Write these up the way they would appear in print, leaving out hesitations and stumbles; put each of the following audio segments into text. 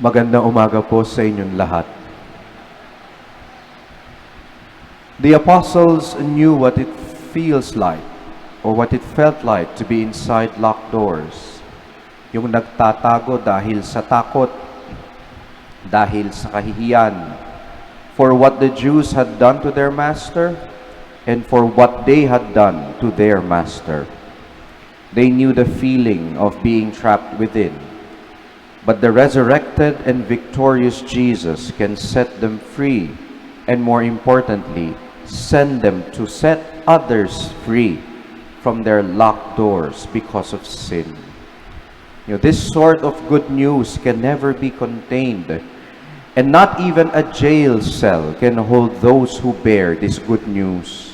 Magandang umaga po sa inyong lahat. The apostles knew what it feels like or what it felt like to be inside locked doors. Yung nagtatago dahil sa takot, dahil sa kahihiyan, for what the Jews had done to their master and for what they had done to their master. They knew the feeling of being trapped within. But the resurrected and victorious Jesus can set them free, and more importantly, send them to set others free from their locked doors because of sin. This sort of good news can never be contained, and not even a jail cell can hold those who bear this good news.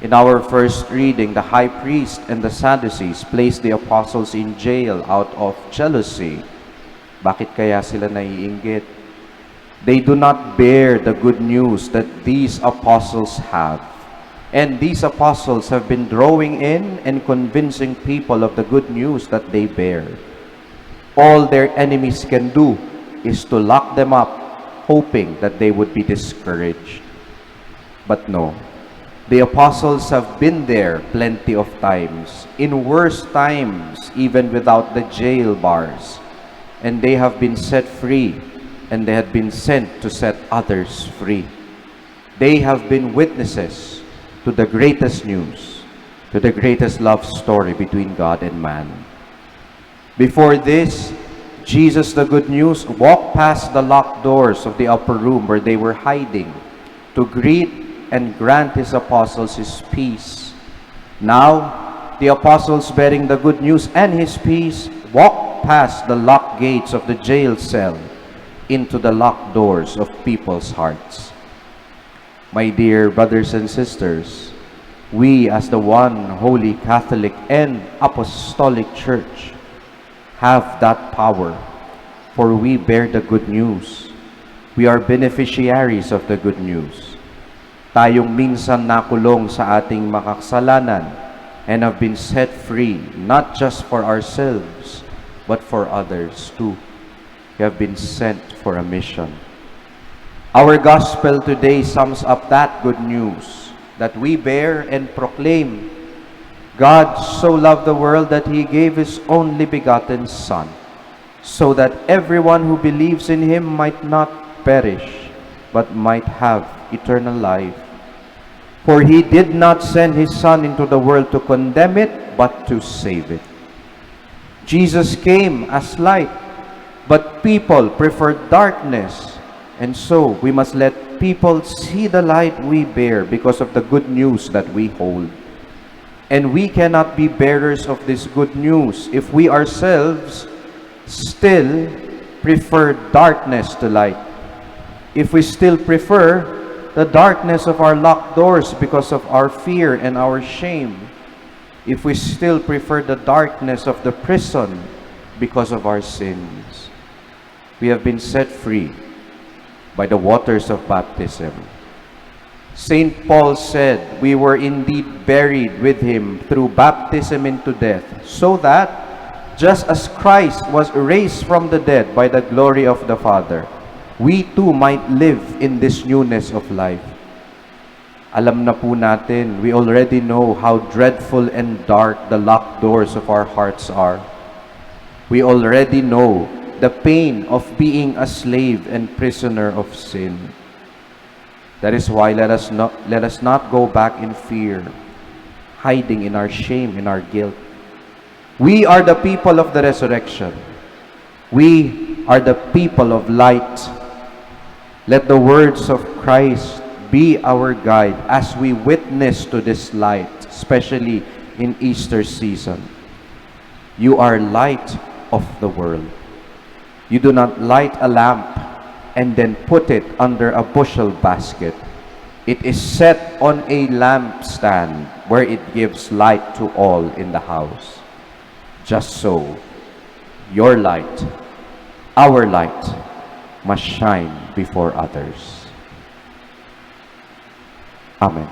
In our first reading, the high priest and the Sadducees placed the apostles in jail out of jealousy. Bakit kaya sila naiinggit? They do not bear the good news that these apostles have. And these apostles have been drawing in and convincing people of the good news that they bear. All their enemies can do is to lock them up, hoping that they would be discouraged. But no, the apostles have been there plenty of times, in worse times, even without the jail bars. And they have been set free, and they had been sent to set others free. They have been witnesses to the greatest news, to the greatest love story between God and man. Before this, Jesus, the good news, walked past the locked doors of the upper room where they were hiding to greet and grant his apostles his peace. Now, the apostles bearing the good news and his peace walk past the locked gates of the jail cell into the locked doors of people's hearts. My dear brothers and sisters, we as the one holy Catholic and Apostolic Church have that power, for we bear the good news. We are beneficiaries of the good news. Tayong minsan nakulong sa ating makasalanan and have been set free, not just for ourselves, but for others too. We have been sent for a mission. Our gospel today sums up that good news that we bear and proclaim. God so loved the world that he gave his only begotten Son, so that everyone who believes in him might not perish, but might have eternal life. For he did not send his Son into the world to condemn it, but to save it. Jesus came as light, but people preferred darkness. And so, we must let people see the light we bear because of the good news that we hold. And we cannot be bearers of this good news if we ourselves still prefer darkness to light. If we still prefer the darkness of our locked doors because of our fear and our shame. If we still prefer the darkness of the prison because of our sins. We have been set free by the waters of baptism. St. Paul said, we were indeed buried with him through baptism into death, so that, just as Christ was raised from the dead by the glory of the Father, we too might live in this newness of life. Alam na po natin, we already know how dreadful and dark the locked doors of our hearts are. We already know the pain of being a slave and prisoner of sin. That is why let us not go back in fear, hiding in our shame and our guilt. We are the people of the resurrection. We are the people of light. Let the words of Christ be our guide as we witness to this light, especially in Easter season. You are light of the world. You do not light a lamp and then put it under a bushel basket. It is set on a lampstand where it gives light to all in the house. Just so, your light, our light, must shine before others. Amen.